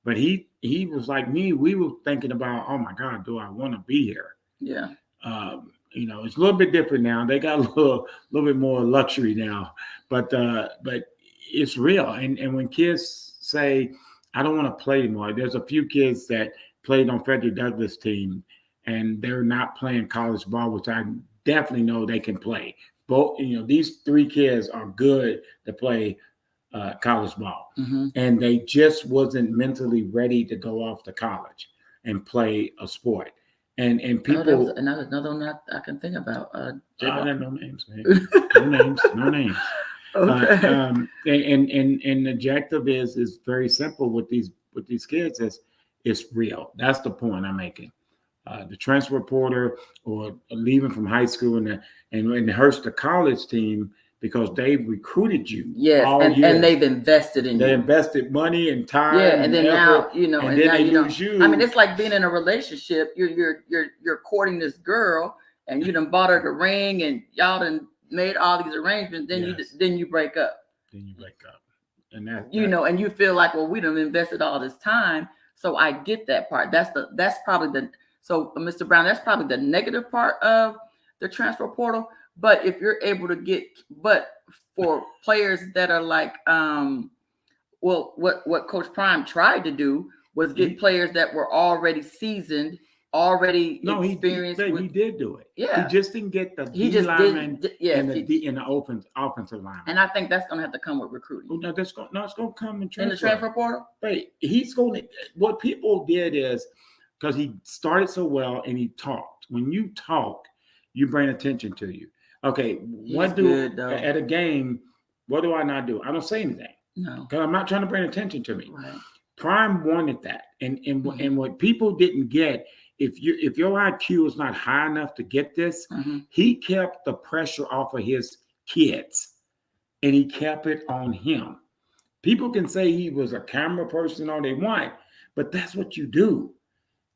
But he was like me. We were thinking about, oh, my God, do I want to be here? Yeah. It's a little bit different now. They got a little bit more luxury now. But it's real. And when kids say, I don't want to play anymore, there's a few kids that played on Frederick Douglass' team, and they're not playing college ball, which I definitely know they can play. Both, these three kids are good to play college ball, and they just wasn't mentally ready to go off to college and play a sport. And people, that was another one I can think about. No names, man. No names. Okay. And the objective is very simple with these kids. It's real. That's the point I'm making. The transfer portal or leaving from high school and hurts the college team because they've recruited you. Yes, and they've invested in you. They invested money and time. Yeah, and then effort, now and then they lose you. It's like being in a relationship. You're courting this girl, and you done bought her the ring, and y'all done made all these arrangements. Then you break up. Then you break up, and that and you feel like, well, we done invested all this time. So I get that part. That's probably so Mr. Brown, that's probably the negative part of the transfer portal. But if you're able to for players that are like, what Coach Prime tried to do was get players that were already seasoned, already experienced. He did do it. Yeah, he just didn't get the D lineman in the offensive line. And I think that's going to have to come with recruiting. No, it's going to come in the transfer portal. Right, he's going to. What people did is because he started so well and he talked. When you talk, you bring attention to you. Okay, at a game, what do I not do? I don't say anything. No, because I'm not trying to bring attention to me. Right. Prime wanted that, and what people didn't get, if your IQ is not high enough to get this, he kept the pressure off of his kids, and he kept it on him. People can say he was a camera person all they want, but that's what you do.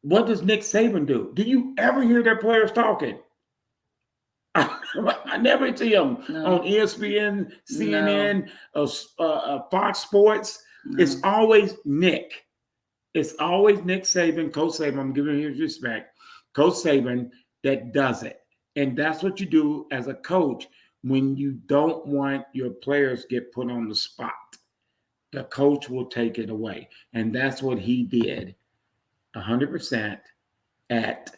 What does Nick Saban do? Do you ever hear their players talking? I never see them on ESPN, CNN, Fox Sports. No. It's always Nick. It's always Nick Saban, Coach Saban. I'm giving him his respect. Coach Saban that does it. And that's what you do as a coach when you don't want your players get put on the spot. The coach will take it away. And that's what he did 100% at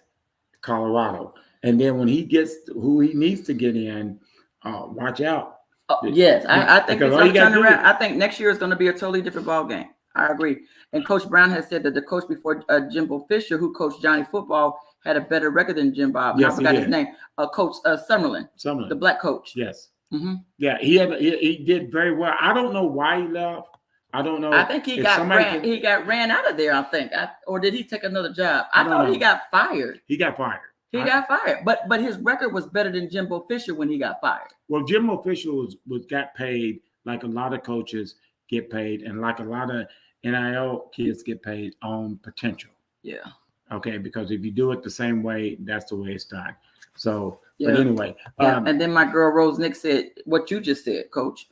Colorado. And then when he gets who he needs to get in, watch out. Yes, I think it's going to turn around. I think next year is going to be a totally different ball game. I agree. And Coach Brown has said that the coach before Jimbo Fisher, who coached Johnny football, had a better record than Jim Bob. Yes, I forgot his name. Coach Summerlin, the black coach. Yes. Yeah, he did very well. I don't know why he left. I don't know. I think he got ran out of there. I think, or did he take another job? I thought he got fired. He got fired. Got fired, but his record was better than Jimbo Fisher when he got fired. Well, Jimbo Fisher got paid like a lot of coaches get paid, and like a lot of NIL kids get paid on potential. Yeah. Okay, because if you do it the same way, that's the way it's done. So, but anyway. And then my girl Rose Nick said what you just said, Coach.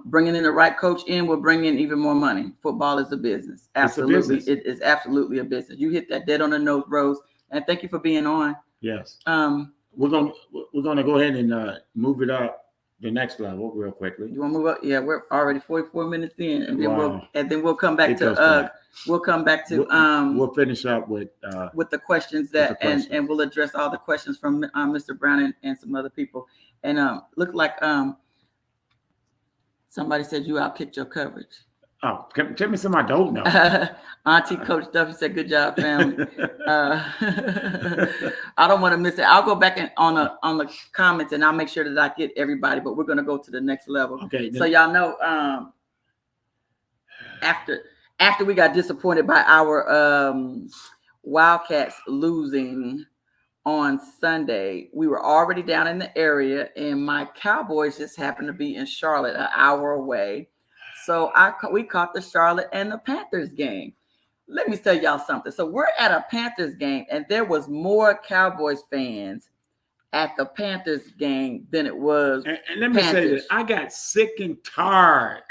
Bringing in the right coach will bring in even more money. Football is a business. Absolutely, it is absolutely a business. You hit that dead on the nose, Rose. And thank you for being on. Yes. We're gonna go ahead and move it up the next level real quickly. You want to move up? Yeah, we're already 44 minutes in, and then Wow. we'll come back to we'll finish up with the questions and we'll address all the questions from Mr. Brown and some other people. And look like somebody said you outkicked your coverage. Oh, tell me something I don't know. Auntie Coach Duffy said, "Good job, family." I don't want to miss it. I'll go back on the comments and I'll make sure that I get everybody. But we're gonna go to the next level. Okay. So y'all know, after we got disappointed by our Wildcats losing on Sunday, we were already down in the area, and my Cowboys just happened to be in Charlotte, an hour away. So we caught the Charlotte and the Panthers game. Let me tell y'all something. So we're at a Panthers game, and there was more Cowboys fans at the Panthers game than it was. And let me say this: I got sick and tired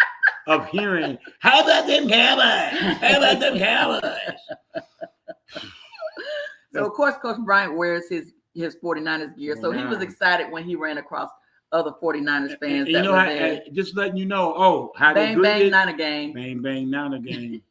of hearing, "How about them Cowboys? How about them Cowboys?" So of course, Coach Bryant wears his 49ers gear. So he was excited when he ran across other 49ers fans. And that were there. Just letting you know, how bang, they bang, Niner game. Bang, bang, Niner game.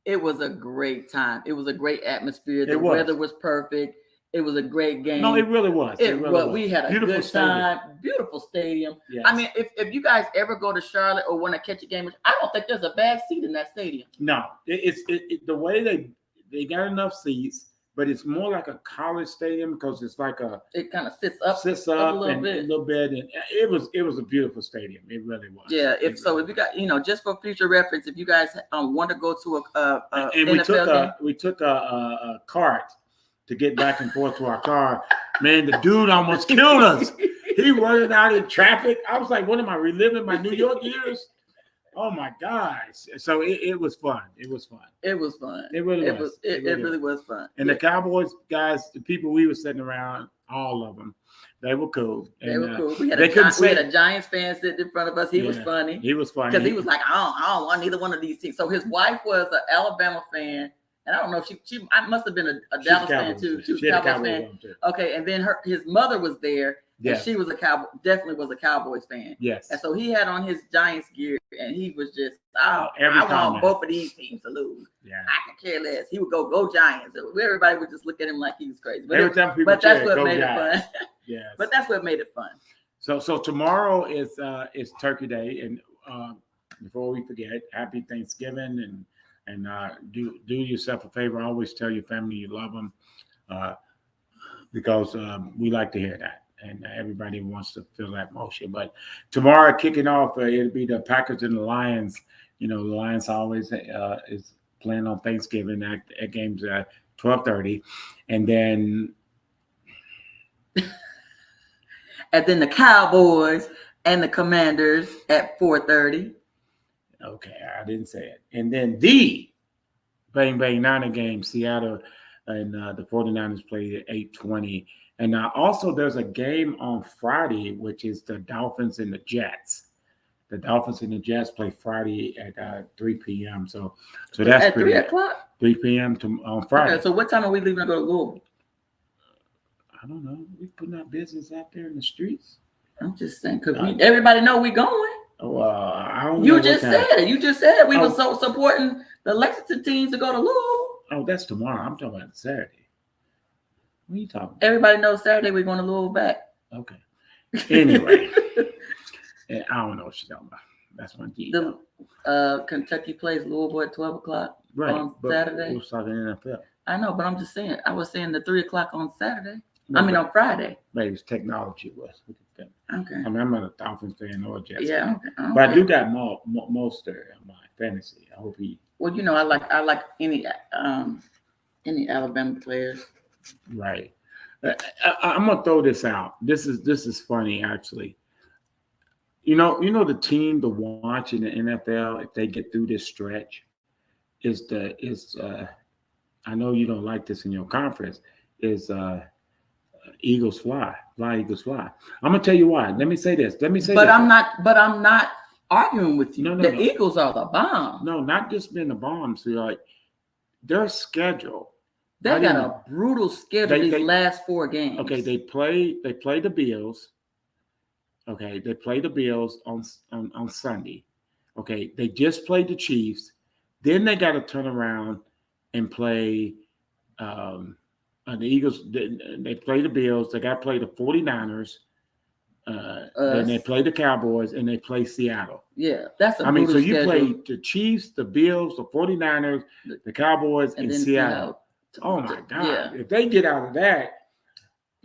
It was a great time. It was a great atmosphere. The weather was perfect. It was a great game. No, it really was. We had a beautiful good time. Stadium. Beautiful stadium. Yes. I mean, if you guys ever go to Charlotte or want to catch a game, I don't think there's a bad seat in that stadium. No, it's the way they got enough seats, but it's more like a college stadium because it's like it kind of sits up a little bit, and it was a beautiful stadium. It really was. Yeah. If you got just for future reference, if you guys want to go to and we took a cart to get back and forth to our car. Man, the dude almost killed us. He running out in traffic. I was like, what am I reliving my New York years? Oh my gosh! So it was fun. It was fun. It was fun. It really was. It really was fun. And the Cowboys guys, the people we were sitting around, all of them, they were cool. They were cool. We had a Giants fan sitting in front of us. He was funny. He was funny because he was like, I don't want neither one of these teams. So his wife was an Alabama fan. And I don't know if she must have been a Dallas fan too. She was a Cowboys fan. Okay, and then his mother was there. Yeah. And she was definitely was a Cowboys fan. Yes. And so he had on his Giants gear, and he was just, I want both of these teams to lose. Yeah. I can care less. He would go Giants. Everybody would just look at him like he was crazy. But that's what made it fun. Yes. But that's what made it fun. So tomorrow is Turkey Day, and before we forget, happy Thanksgiving, and do yourself a favor. Always tell your family you love them, because we like to hear that. And everybody wants to feel that motion. But tomorrow, kicking off, it'll be the Packers and the Lions. The Lions always is playing on Thanksgiving. That game's at 12:30, and then the Cowboys and the Commanders at 4:30. Okay, I didn't say it. And then the Bang Bang Niner game, Seattle and the 49ers played at 8:20. And also there's a game on Friday, which is the Dolphins and the Jets. The Dolphins and the Jets play Friday at 3 p.m. So that's at 3 o'clock? 3 p.m. on Friday. Okay, so what time are we leaving to go to Louisville? I don't know. We putting our business out there in the streets. I'm just saying, because everybody know we going. Oh, I don't know. You just said we were so supporting the Lexington teams to go to Louisville. Oh, that's tomorrow. I'm talking about Saturday. What are you talking about? Everybody knows Saturday we're going to Louisville back. Okay. Anyway, I don't know what you're talking about. That's my deal. Kentucky plays Louisville at 12 o'clock on Saturday. We're talking NFL. I know, but I'm just saying. I was saying the 3 o'clock on Saturday. On Friday. Maybe it's technology was. Okay. I mean, I'm not a Dolphins fan or a Jets fan. Yeah. Okay. But I do got most of my fantasy. I hope he. Well, I like any Alabama players. Right. I'm gonna throw this out. This is funny actually. You know the team to watch in the NFL if they get through this stretch is I know you don't like this in your conference, is Eagles fly. Eagles fly. I'm gonna tell you why. Let me say this. But I'm not arguing with you. No. Eagles are the bomb. No, not just being the bomb. So like their schedule. They got a brutal schedule these last 4 games. Okay, they play the Bills, Okay, they play the Bills on Sunday. Okay, they just played the Chiefs. Then they got to turn around and play the Eagles. They play the Bills. They got to play the 49ers. Then they play the Cowboys and they play Seattle. Yeah, that's a I mean, so you schedule. play the Chiefs, the Bills, the 49ers, the Cowboys, and Seattle. Oh my God! Yeah. If they get out of that,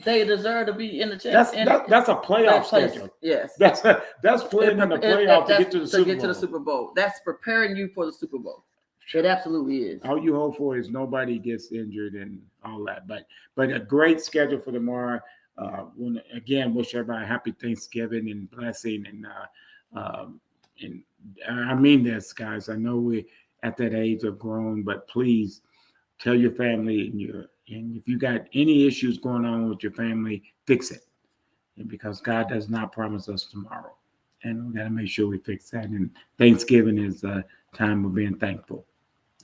they deserve to be in the championship. That's a playoff schedule. Yes, that's playing in the playoff to get to the Super Bowl. That's preparing you for the Super Bowl. It absolutely is. All you hope for is nobody gets injured and all that. But a great schedule for tomorrow. Again, wish everybody a happy Thanksgiving and blessing. And I mean this, guys. I know we at that age have grown, but please tell your family and if you got any issues going on with your family, fix it. And because God does not promise us tomorrow. And we got to make sure we fix that. And Thanksgiving is a time of being thankful.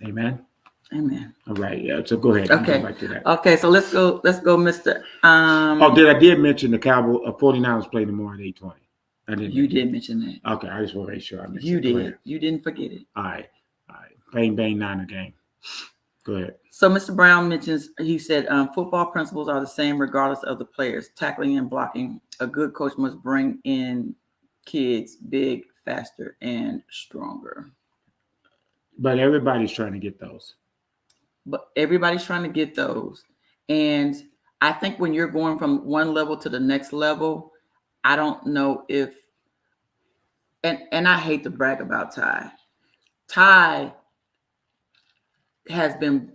Amen. Amen. All right. Yeah. So go ahead. Okay. Go back to that. Okay. So let's go, Mr. I did mention the Cowboys 49ers play tomorrow at 8:20. I didn't. You did mention that. Okay. I just want to make sure I mentioned you did. You didn't forget it. All right. Bang, bang, Niner game. Go ahead. So Mr. Brown mentions, he said, football principles are the same regardless of the players. Tackling and blocking. A good coach must bring in kids big, faster, and stronger. But everybody's trying to get those. And I think when you're going from one level to the next level, I don't know if, and I hate to brag about Ty. Ty has been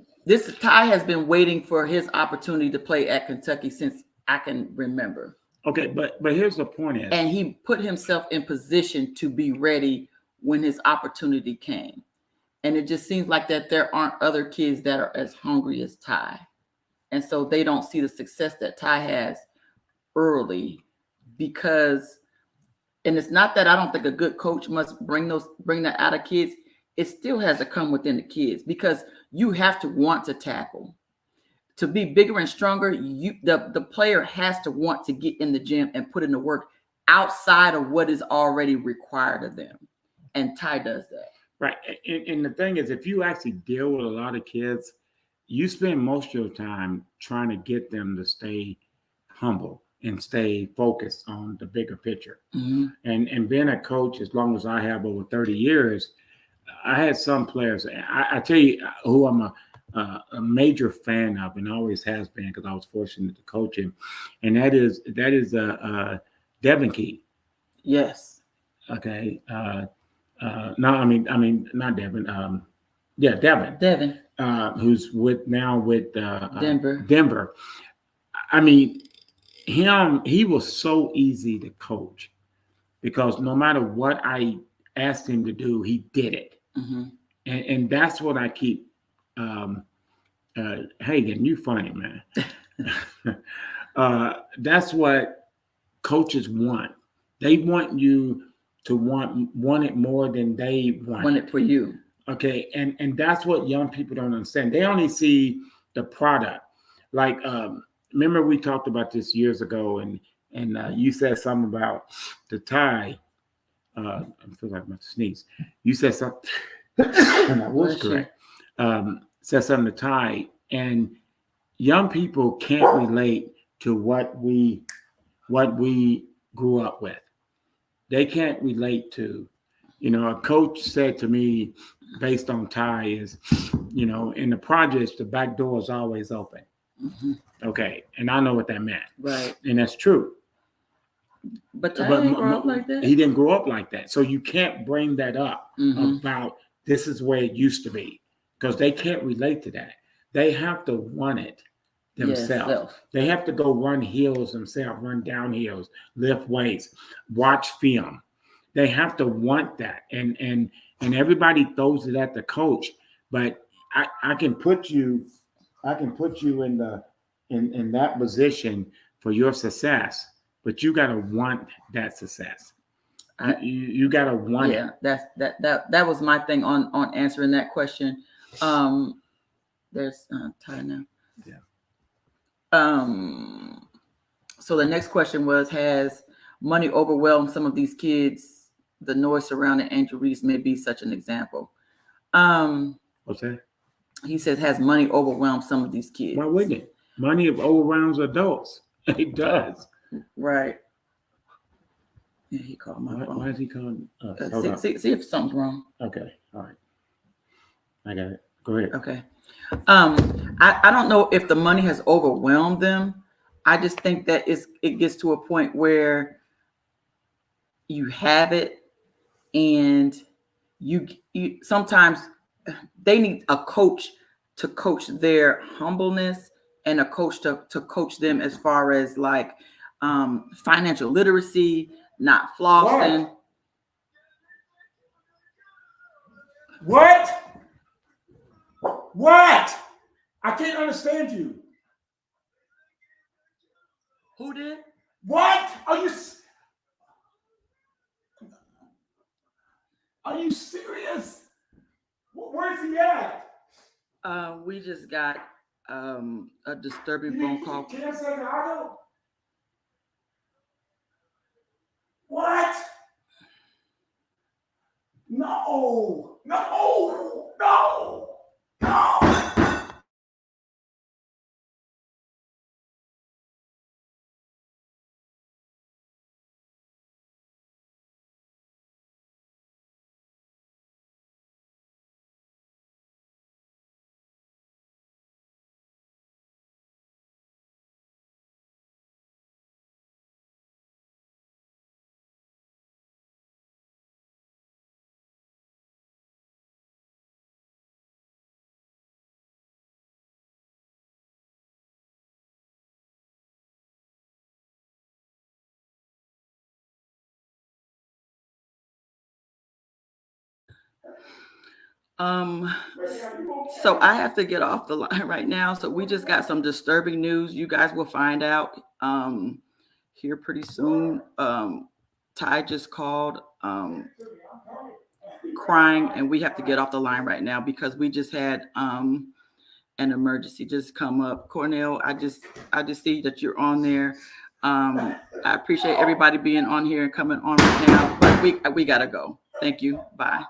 waiting for his opportunity to play at Kentucky since I can remember. Okay, but here's the point is, and he put himself in position to be ready when his opportunity came. And it just seems like that there aren't other kids that are as hungry as Ty. And so they don't see the success that Ty has early because, and it's not that I don't think a good coach must bring that out of kids. It still has to come within the kids because you have to want to tackle. To be bigger and stronger, the player has to want to get in the gym and put in the work outside of what is already required of them. And Ty does that. Right. And the thing is, if you actually deal with a lot of kids, you spend most of your time trying to get them to stay humble and stay focused on the bigger picture. Mm-hmm. And being a coach, as long as I have over 30 years, I had some players. I tell you who I'm a major fan of and always has been because I was fortunate to coach him. And that is Devin Key. Yes. Okay. No, I mean, not Devin. Devin. Devin. Who's with Denver. Denver. I mean, he was so easy to coach because no matter what I asked him to do, he did it. Mm-hmm. And that's what I keep. Hagen, you funny, man. That's what coaches want. They want you to want it more than they want it for you. Okay, and that's what young people don't understand. They only see the product. Like, remember we talked about this years ago, and you said something about the tie. I feel like I'm about to sneeze. You said something, and that was correct. Said something to tie, and young people can't relate to what we grew up with. They can't relate to, a coach said to me, based on Ty, is, in the projects, the back door is always open. Mm-hmm. Okay. And I know what that meant. Right. And that's true. But Ty didn't grow up like that. He didn't grow up like that. So you can't bring that up mm-hmm. about this is where it used to be because they can't relate to that. They have to want it themselves. Yes, they have to go run hills themselves, run down hills, lift weights, watch film. They have to want that. And everybody throws it at the coach, but I can put you in that position for your success, but you got to want that success. You got to want it. That was my thing on answering that question. There's Ty now. Yeah. So the next question was, has money overwhelms some of these kids. The noise surrounding Angel Reese may be such an example. What's that? He says, has money overwhelmed some of these kids? Why wouldn't it? Money overwhelms adults. It does. Right. Yeah, he called my phone. Why is he calling us? See if something's wrong. Okay. All right. I got it. Go ahead. Okay. I don't know if the money has overwhelmed them. I just think that it gets to a point where you have it, and you sometimes they need a coach to coach their humbleness and a coach to coach them as far as like financial literacy, not flossing. What? I can't understand you. Who did? What? Are you serious? Where's he at? We just got a disturbing phone call. Can I say the audio? What? No. So I have to get off the line right now. So we just got some disturbing news. You guys will find out here pretty soon. Ty just called crying, and we have to get off the line right now because we just had an emergency just come up. Cornell, I just see that you're on there. I appreciate everybody being on here and coming on right now, but we gotta go. Thank you. Bye.